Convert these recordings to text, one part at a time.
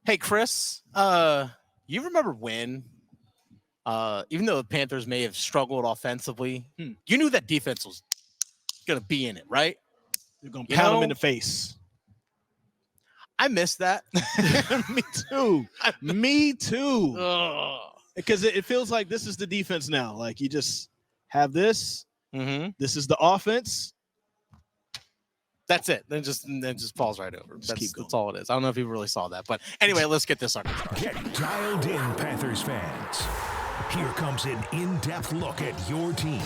Hey, Chris, you remember when, even though the Panthers may have struggled offensively, you knew that defense was going to be in it, right? You're going to pound them in the face. I miss that. Me too. Because it feels like this is the defense now. Like you just have this. Mm-hmm. This is the offense. That's it. Then just falls right over. That's all it is. I don't know if you really saw that. But anyway, let's get this on. Get dialed in, Panthers fans. Here comes an in-depth look at your team.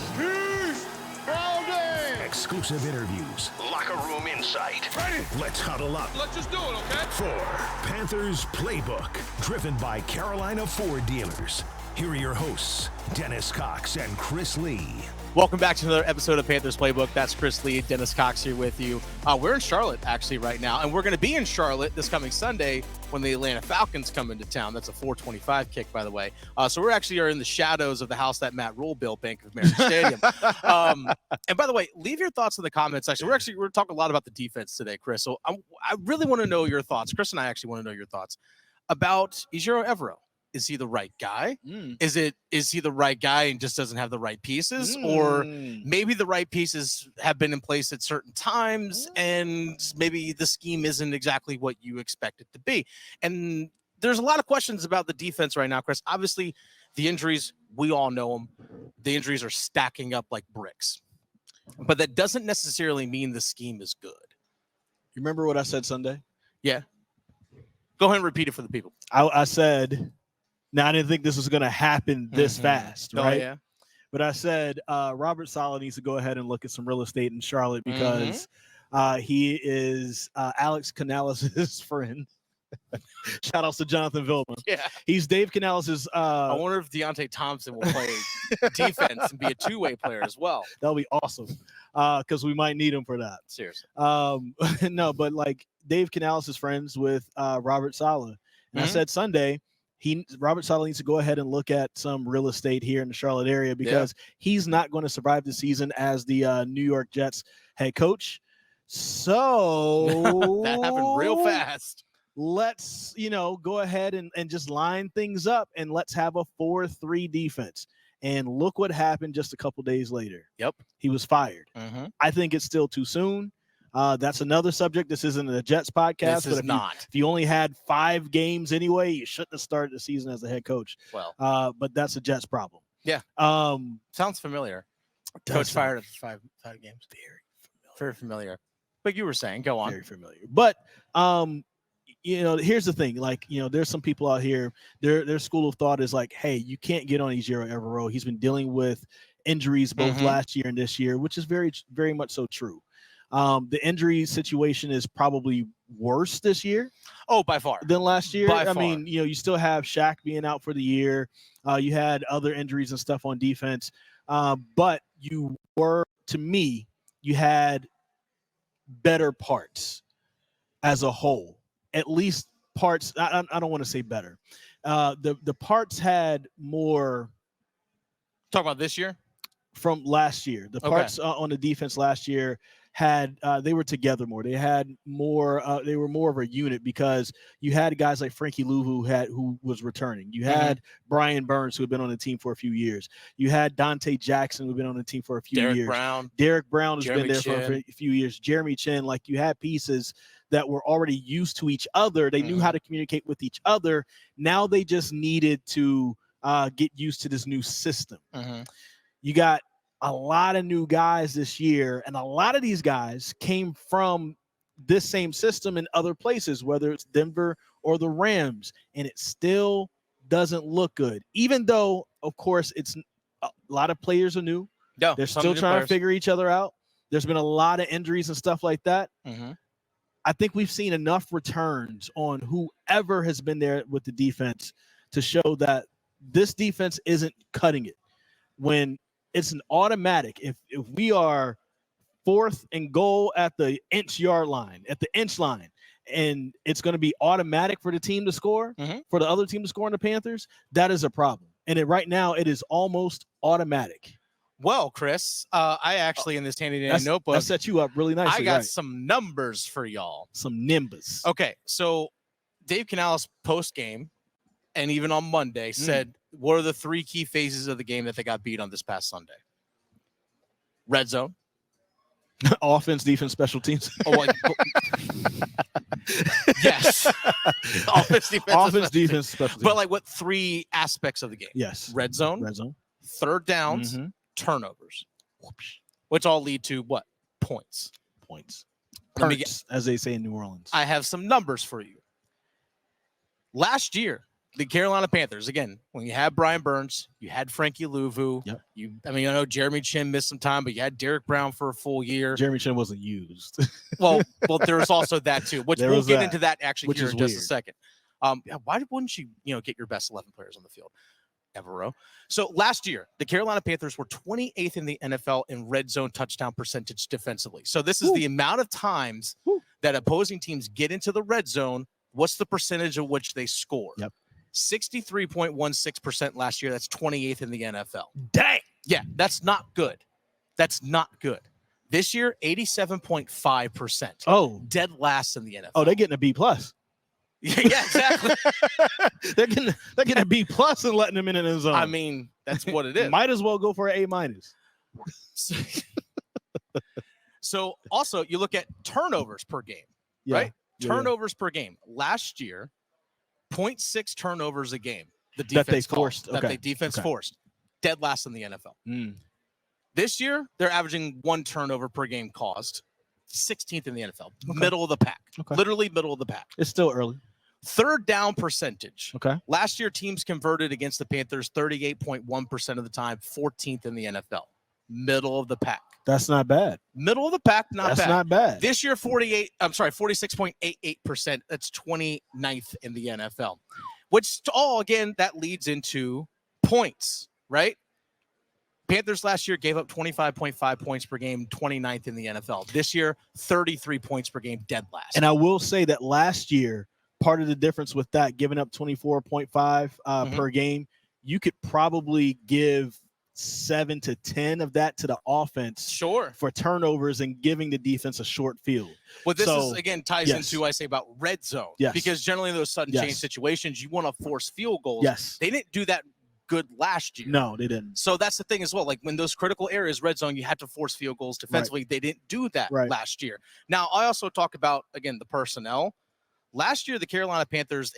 Exclusive interviews. Locker room insight. Ready? Let's huddle up. Let's just do it, okay? For Panthers Playbook, driven by Carolina Ford Dealers. Here are your hosts, Dennis Cox and Chris Lea. Welcome back to another episode of Panthers Playbook. That's Chris Lea, Dennis Cox here with you. We're in Charlotte, actually, right now, and we're going to be in Charlotte this coming Sunday when the Atlanta Falcons come into town. That's a 4:25 kick, by the way. So we're actually in the shadows of the house that Matt Rule built, Bank of America Stadium. And by the way, leave your thoughts in the comments section. We're talking a lot about the defense today, Chris. So I really want to know your thoughts. Chris and I actually want to know your thoughts about Ejiro Evero. Is he the right guy? Is he the right guy and just doesn't have the right pieces? Or maybe the right pieces have been in place at certain times and maybe the scheme isn't exactly what you expect it to be. And there's a lot of questions about the defense right now, Chris. Obviously, the injuries, we all know them. The injuries are stacking up like bricks. But that doesn't necessarily mean the scheme is good. You remember what I said Sunday? Yeah. Go ahead and repeat it for the people. I said... Now, I didn't think this was going to happen this fast, right? Oh, yeah. But I said Robert Saleh needs to go ahead and look at some real estate in Charlotte because he is Alex Canales' friend. Shout outs to Jonathon Vilma. Yeah. He's Dave Canales'. I wonder if Deontay Thompson will play defense and be a two-way player as well. That'll be awesome because we might need him for that. Seriously. No, but like Dave Canales is friends with Robert Saleh. And I said Sunday, Robert Saleh needs to go ahead and look at some real estate here in the Charlotte area because he's not going to survive the season as the New York Jets head coach. So that happened real fast. Let's, go ahead and just line things up and let's have a 4-3 defense. And look what happened just a couple days later. Yep. He was fired. I think it's still too soon. That's another subject. This isn't a Jets podcast. This is not. If you only had 5 games anyway, you shouldn't have started the season as a head coach. Well, but that's a Jets problem. Yeah. Sounds familiar. Coach fired after 5 games. Very familiar. But you were saying, go on. Very familiar. But here's the thing. Like, there's some people out here. Their school of thought is like, hey, you can't get on Ejiro Evero. He's been dealing with injuries both last year and this year, which is very, very much so true. The injury situation is probably worse this year. Oh, by far. Than last year. By far. Mean, you still have Shaq being out for the year. You had other injuries and stuff on defense. But you had better parts as a whole. At least parts. I don't want to say better. The parts had more. Talk about this year? From last year. The parts on the defense last year had they were together more. They had more. They were more of a unit because you had guys like Frankie Lou who was returning. You had Brian Burns who had been on the team for a few years. You had Dante Jackson who had been on the team for a few years. Derrick Brown has been there for a few years. Jeremy Chin, like you had pieces that were already used to each other. They knew how to communicate with each other. Now they just needed to get used to this new system. You got a lot of new guys this year, and a lot of these guys came from this same system in other places, whether it's Denver or the Rams, and it still doesn't look good. Even though, of course, it's a lot of players are new. Yeah, they're still trying to figure each other out. There's been a lot of injuries and stuff like that. I think we've seen enough returns on whoever has been there with the defense to show that this defense isn't cutting it. When it's an automatic. If we are 4th and goal at the inch line, and it's going to be automatic for the team to score, for the other team to score in the Panthers, that is a problem. And right now, it is almost automatic. Well, Chris, I actually in this handy-dandy notebook. That set you up really nicely. I got some numbers for y'all. Some numbers. Okay, so Dave Canales post-game and even on Monday said, what are the 3 key phases of the game that they got beat on this past Sunday? Red zone. Offense, defense, special teams. Yes. Offense, defense, special teams. But like what 3 aspects of the game? Yes. Red zone, third downs, turnovers, which all lead to what? Points. Perks, as they say in New Orleans. I have some numbers for you. Last year, the Carolina Panthers, again, when you had Brian Burns, you had Frankie Louvu. Yep. I know Jeremy Chin missed some time, but you had Derrick Brown for a full year. Jeremy Chin wasn't used. well, there was also that too, which we'll get into that actually here in just a second. Why wouldn't you get your best 11 players on the field? Evero. So last year, the Carolina Panthers were 28th in the NFL in red zone touchdown percentage defensively. So this is the amount of times that opposing teams get into the red zone. What's the percentage of which they score? Yep. 63.16% last year. That's 28th in the NFL. Dang. Yeah, that's not good. This year, 87.5%. Oh. Dead last in the NFL. Oh, they're getting a B+. Yeah, exactly. they're getting a B+ and letting them in the zone. I mean, that's what it is. Might as well go for an A-. So also, you look at turnovers per game, right? Turnovers per game. Last year, 0.6 turnovers a game. The defense forced. Dead last in the NFL. This year, they're averaging 1 turnover per game caused. 16th in the NFL. Middle of the pack. Literally middle of the pack. It's still early. Third down percentage. Okay. Last year, teams converted against the Panthers 38.1% of the time, 14th in the NFL. Middle of the pack. That's not bad. Middle of the pack, not bad. This year, 46.88%. That's 29th in the NFL. Which again, that leads into points, right? Panthers last year gave up 25.5 points per game, 29th in the NFL. This year, 33 points per game, dead last. And I will say that last year, part of the difference with that, giving up 24.5 per game, you could probably give 7 to 10 of that to the offense for turnovers and giving the defense a short field. Well, this is again ties into I say about red zone because generally in those sudden change situations, you want to force field goals. Yes. They didn't do that good last year. No, they didn't. So that's the thing as well. Like when those critical areas, red zone, you had to force field goals defensively. Right. They didn't do that last year. Now, I also talk about, again, the personnel. Last year, the Carolina Panthers,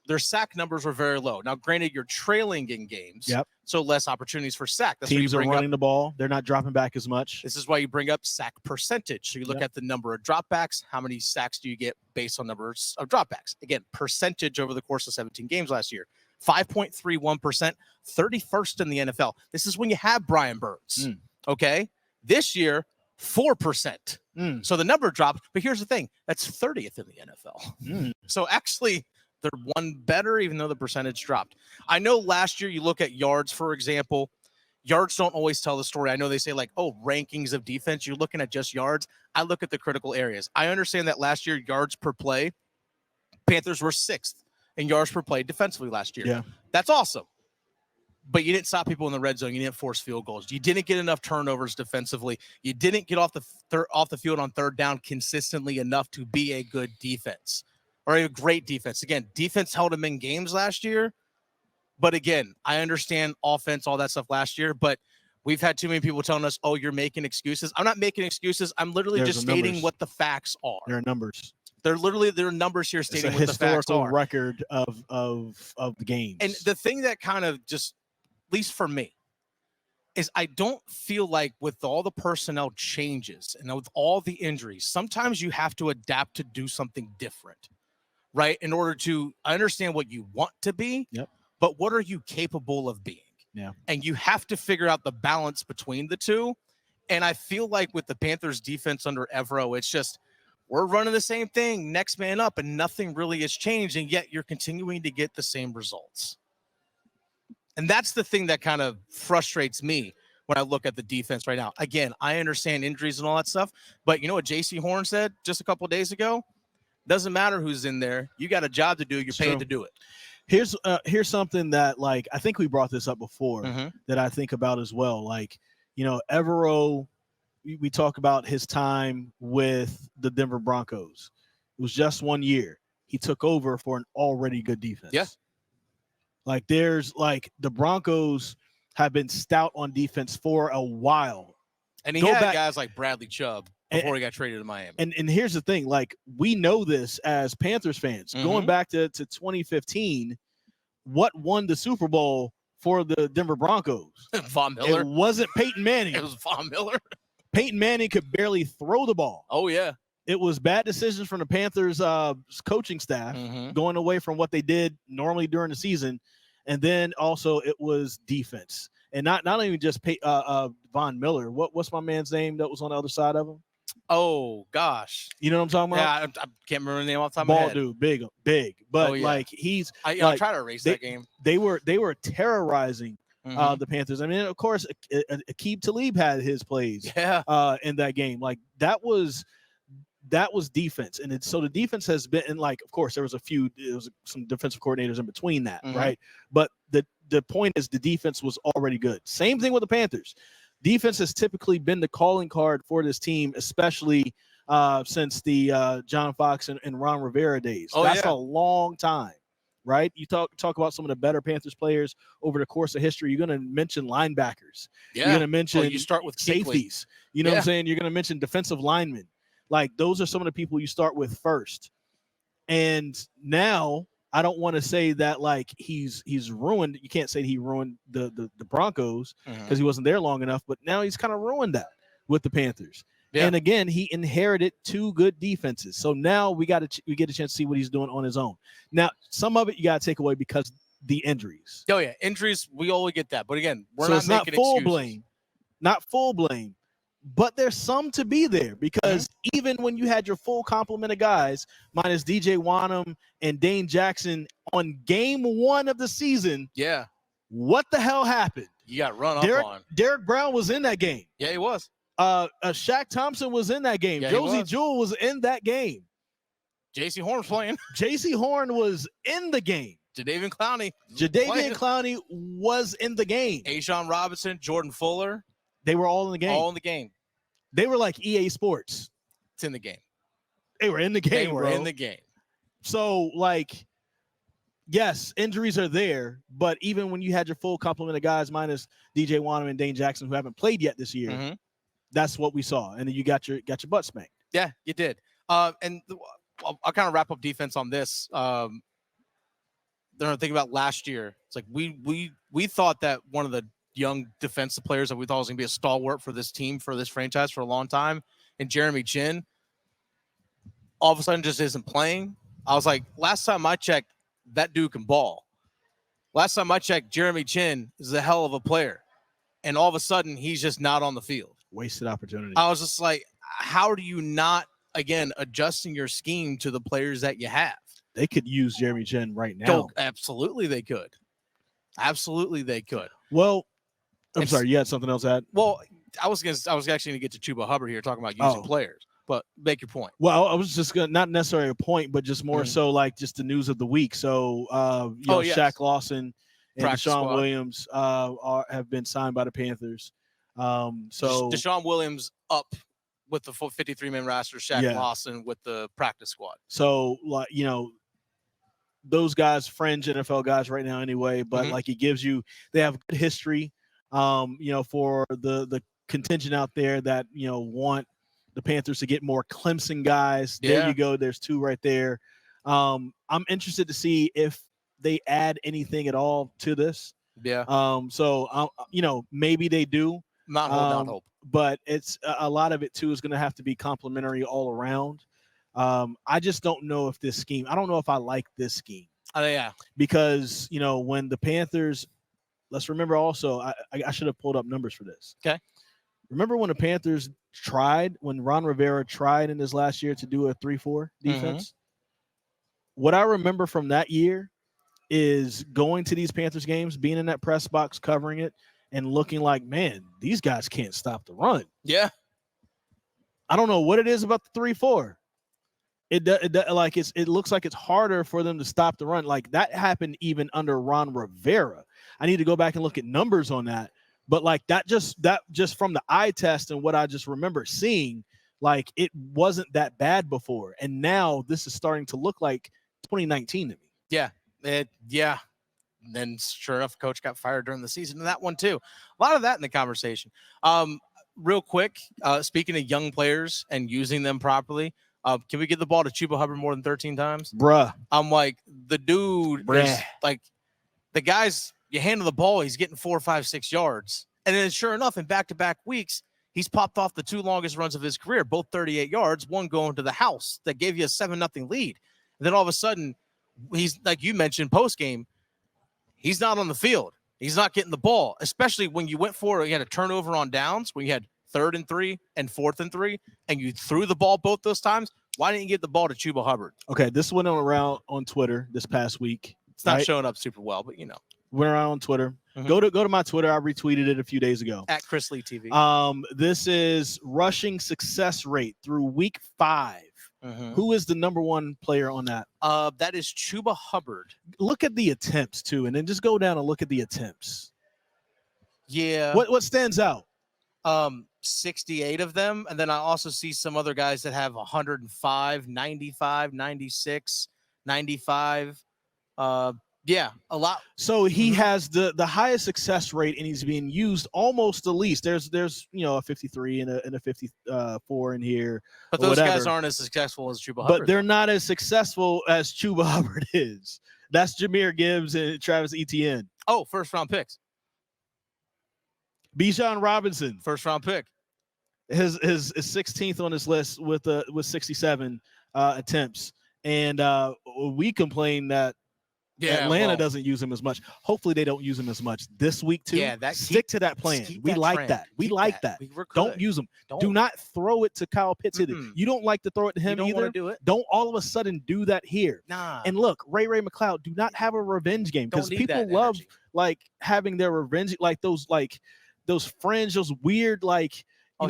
their sack numbers were very low. Now, granted, you're trailing in games, so less opportunities for sack. That's teams are running the ball. They're not dropping back as much. This is why you bring up sack percentage. So you look at the number of dropbacks. How many sacks do you get based on numbers of dropbacks? Again, percentage over the course of 17 games last year. 5.31%, 31st in the NFL. This is when you have Brian Burns, okay? This year, 4%. So the number dropped, but here's the thing. That's 30th in the NFL. So actually, they're one better, even though the percentage dropped. I know last year you look at yards, for example. Yards don't always tell the story. I know they say like, rankings of defense. You're looking at just yards. I look at the critical areas. I understand that last year, yards per play, Panthers were 6th in yards per play defensively last year. Yeah. That's awesome. But you didn't stop people in the red zone. You didn't force field goals. You didn't get enough turnovers defensively. You didn't get off the field on third down consistently enough to be a good defense or a great defense. Again, defense held them in games last year. But again, I understand offense, all that stuff last year, but we've had too many people telling us, you're making excuses. I'm not making excuses. I'm literally just stating what the facts are. There are numbers. There are numbers here stating what the facts are. It's a historical record of the games. And the thing that kind of just, at least for me, is I don't feel like with all the personnel changes and with all the injuries, sometimes you have to adapt to do something different, right? In order to understand what you want to be, but what are you capable of being? Yeah. And you have to figure out the balance between the two. And I feel like with the Panthers defense under Evero, it's just, we're running the same thing, next man up, and nothing really has changed, and yet you're continuing to get the same results. And that's the thing that kind of frustrates me when I look at the defense right now. Again, I understand injuries and all that stuff, but you know what J.C. Horn said just a couple of days ago? Doesn't matter who's in there. You got a job to do. You're paid to do it. Here's something that, like, I think we brought this up before that I think about as well. Like, Evero, we talk about his time with the Denver Broncos. It was just 1 year. he took over for an already good defense. Yeah. Like the Broncos have been stout on defense for a while. And he had guys like Bradley Chubb before he got traded to Miami. And here's the thing, like, we know this as Panthers fans. Going back to 2015, what won the Super Bowl for the Denver Broncos? Von Miller. It wasn't Peyton Manning. It was Von Miller. Peyton Manning could barely throw the ball. Oh, yeah. It was bad decisions from the Panthers coaching staff going away from what they did normally during the season. And then also it was defense. And not only just Von Miller. What's my man's name that was on the other side of him? Oh, gosh. You know what I'm talking about? Yeah, I can't remember the name off the top of my head. Ball dude, big. But, like, I'll try to erase that game. They were terrorizing the Panthers. I mean, of course, Aqib Talib had his plays in that game. Like, that was defense. And so the defense has been, and, like, of course, there was some defensive coordinators in between that, right? But the point is the defense was already good. Same thing with the Panthers. Defense has typically been the calling card for this team, especially since the John Fox and Ron Rivera days. That's a long time, right? You talk about some of the better Panthers players over the course of history. You're going to mention linebackers. Yeah. You're going to mention you start with safeties. You know what I'm saying? You're going to mention defensive linemen. Like, those are some of the people you start with first. And now I don't want to say that, like, he's ruined. You can't say he ruined the Broncos because he wasn't there long enough, but now he's kind of ruined that with the Panthers. Yeah. And again, he inherited two good defenses. So now we get a chance to see what he's doing on his own. Now, some of it you got to take away because the injuries. Oh yeah, injuries, we always get that. But again, we're so not it's making not full excuses. blame. Not full blame. But there's some to be there because even when you had your full complement of guys, minus DJ Wanham and Dane Jackson on game 1 of the season, what the hell happened? You got run up on. Derrick Brown was in that game. Yeah, he was. Shaq Thompson was in that game. Yeah, Josie Jewell was in that game. J.C. Horn was playing. J.C. Horn was in the game. Jadeveon Clowney. Jadeveon Clowney was in the game. A'Shawn Robinson, Jordan Fuller. They were all in the game. All in the game. They were like EA Sports. It's in the game. They were in the game. They were in the game. So, like, yes, injuries are there, but even when you had your full complement of guys minus DJ Wanham and Dane Jackson who haven't played yet this year, that's what we saw. And then you got your butt spanked. Yeah, you did. And I'll kind of wrap up defense on this. They're thinking about last year. It's like we thought that one of the young defensive players that we thought was going to be a stalwart for this team, for this franchise for a long time, and Jeremy Chin, all of a sudden just isn't playing. I was like, last time I checked, that dude can ball. Last time I checked, Jeremy Chin is a hell of a player. And all of a sudden, he's just not on the field. Wasted opportunity. I was just like, how do you not, again, adjusting your scheme to the players that you have? They could use Jeremy Chin right now. Absolutely they could. Absolutely they could. Well, I'm sorry, you had something else to add? Well, I was actually going to get to Chuba Hubbard here talking about using players, but make your point. Well, I was just going to, not necessarily a point, but just more so like just the news of the week. So, Shaq Lawson and Deshaun Williams have been signed by the Panthers. So Deshaun Williams up with the full 53-man roster, Shaq Lawson with the practice squad. So, like, those guys, fringe NFL guys right now anyway, but like it gives you, they have good history. For the contingent out there that, want the Panthers to get more Clemson guys. There you go. There's 2 right there. I'm interested to see if they add anything at all to this. Yeah. Maybe they do. Not holding out hope. But it's a lot of it too is going to have to be complementary all around. I just don't know if this scheme, I don't know if I like this scheme. Because, when the Panthers, let's remember also, I should have pulled up numbers for this. Okay. Remember when the Panthers when Ron Rivera tried in his last year to do a 3-4 defense? What I remember from that year is going to these Panthers games, being in that press box, covering it, and looking like, man, these guys can't stop the run. Yeah. I don't know what it is about the 3-4. It looks like it's harder for them to stop the run. Like that happened even under Ron Rivera. I need to go back and look at numbers on that. But like that just from the eye test and what I just remember seeing, like it wasn't that bad before. And now this is starting to look like it's 2019 to me. Yeah. And then sure enough, coach got fired during the season and that one too. A lot of that in the conversation. Real quick, speaking of young players and using them properly, can we get the ball to Chuba Hubbard more than 13 times? Bruh. I'm like, the dude is like, the guys, you handle the ball, he's getting 4, 5, 6 yards. And then sure enough, in back-to-back weeks, he's popped off the 2 longest runs of his career, both 38 yards, one going to the house that gave you a 7-0 lead. And then all of a sudden, he's, like you mentioned, post-game, he's not on the field. He's not getting the ball, especially when you went for it. You had a turnover on downs when you had 3rd and 3 and 4th and 3, and you threw the ball both those times. Why didn't you get the ball to Chuba Hubbard? Okay, this went around on Twitter this past week. It's not showing up super well, but you know. Went around on Twitter. Go to my Twitter. I retweeted it a few days ago. At Chris Lea TV. This is rushing success rate through week 5. Who is the number 1 player on that? That is Chuba Hubbard. Look at the attempts too, and then just go down and look at the attempts. Yeah. What stands out? 68 of them, and then I also see some other guys that have 105, 95, 96, 95. Yeah, a lot. So he has the highest success rate, and he's being used almost the least. There's a 53 and a 54 in here. But those guys aren't as successful as Chuba Hubbard. But they're not as successful as Chuba Hubbard is. That's Jahmyr Gibbs and Travis Etienne. Oh, first-round picks. Bijan Robinson, first-round pick. His 16th on his list with 67 attempts, and we complain that Atlanta doesn't use him as much. Hopefully, they don't use him as much this week too. Yeah, stick to that plan. We like that. We like that. Don't use him. Do not throw it to Kyle Pitts either. You don't like to throw it to him either. Don't all of a sudden do that here. Nah. And look, Ray McLeod, do not have a revenge game because people love like having their revenge, like those fringe, those weird like. I've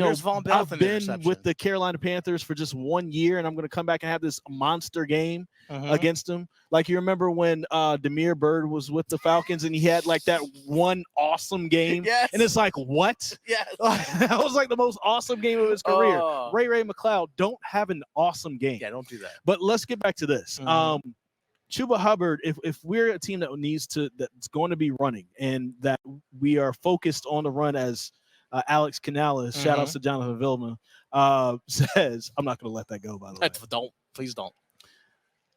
been with the Carolina Panthers for just 1 year, and I'm going to come back and have this monster game against them. Like you remember when Demir Bird was with the Falcons, and he had like that one awesome game. Yes. And it's like, what? Yes. That was like the most awesome game of his career. Ray McLeod, don't have an awesome game. Yeah, don't do that. But let's get back to this. Chuba Hubbard, if we're a team that's going to be running and that we are focused on the run as Alex Canales, shout outs to Jonathon Vilma, says, I'm not going to let that go, by the way. Please don't.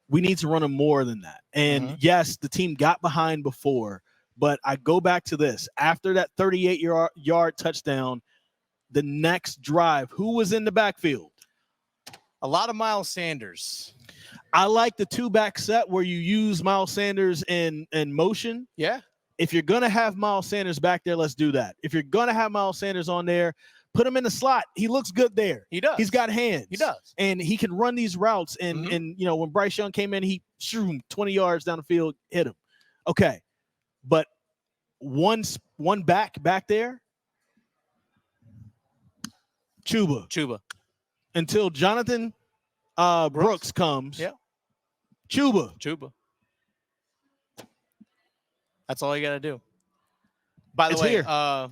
We need to run him more than that. And yes, the team got behind before, but I go back to this. After that 38-yard touchdown, the next drive, who was in the backfield? A lot of Miles Sanders. I like the 2-back set where you use Miles Sanders in motion. Yeah. If you're going to have Miles Sanders back there, let's do that. If you're going to have Miles Sanders on there, put him in the slot. He looks good there. He does. He's got hands. He does. And he can run these routes. And when Bryce Young came in, he shoo 20 yards down the field, hit him. Okay. But one back there, Chuba. Until Jonathan Brooks comes. Yeah. Chuba. That's all you got to do. By the way,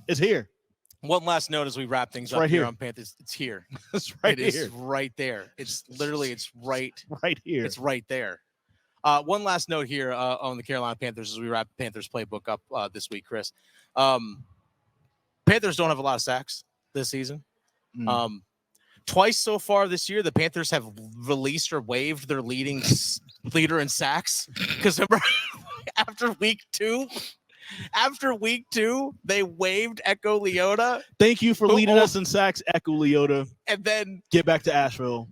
it's here. One last note as we wrap things up here on Panthers. It's here. It's right here. It is right there. It's literally, right here. It's right there. One last note here on the Carolina Panthers as we wrap Panthers playbook up this week, Chris. Panthers don't have a lot of sacks this season. Twice so far this year, the Panthers have released or waived their leader in sacks. Because remember, after week two, they waived Echo Leota. Thank you for leading us in sacks, Echo Leota. And then get back to Asheville.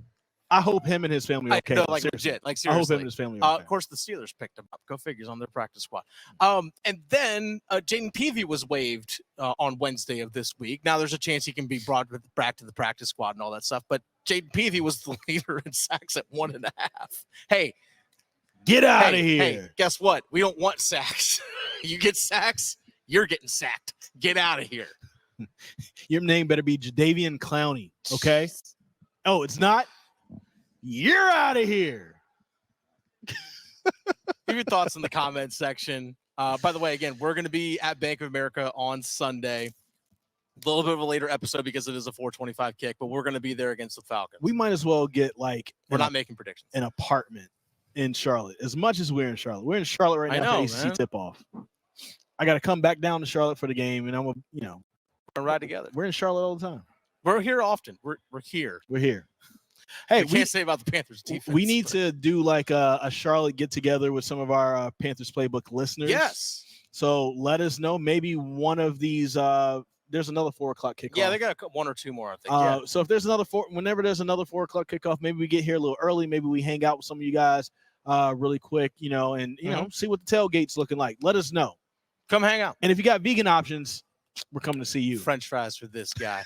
I hope him and his family are okay. No, legit. Seriously. I hope him and his family are okay. Of course, the Steelers picked him up. Go figures on their practice squad. And then Jaden Peavy was waived on Wednesday of this week. Now there's a chance he can be brought back to the practice squad and all that stuff. But Jaden Peavy was the leader in sacks at 1.5. Hey, get out of here. Hey, guess what? We don't want sacks. You get sacks, you're getting sacked. Get out of here. Your name better be Jadeveon Clowney, okay? Oh, it's not? You're out of here. Give your thoughts in the comments section. By the way, again, we're going to be at Bank of America on Sunday. A little bit of a later episode because it is a 4:25 kick, but we're going to be there against the Falcons. We might as well get we're not making predictions. An apartment in Charlotte. As much as we're in Charlotte, we're in Charlotte right now for ACC tip-off. I got to come back down to Charlotte for the game, and I'm gonna, ride together. We're in Charlotte all the time. We're here often. We're here. We're here. Hey, we can't say about the Panthers defense. We need to do like a Charlotte get together with some of our Panthers Playbook listeners. Yes. So let us know. Maybe one of these. There's another 4:00 kickoff. Yeah, they got one or two more, I think. So if there's whenever there's another 4:00 kickoff, maybe we get here a little early. Maybe we hang out with some of you guys really quick, and see what the tailgate's looking like. Let us know. Come hang out. And if you got vegan options, we're coming to see you. French fries for this guy.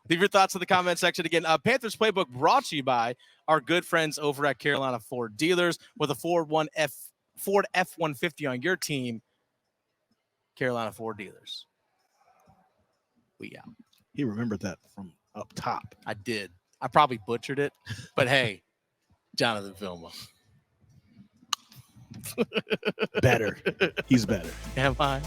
Leave your thoughts in the comment section. Again, Panthers Playbook brought to you by our good friends over at Carolina Ford Dealers. With a Ford F-150 on your team, Carolina Ford Dealers. We out. He remembered that from up top. I did. I probably butchered it, but hey, Jonathon Vilma. Better. He's better. Am I?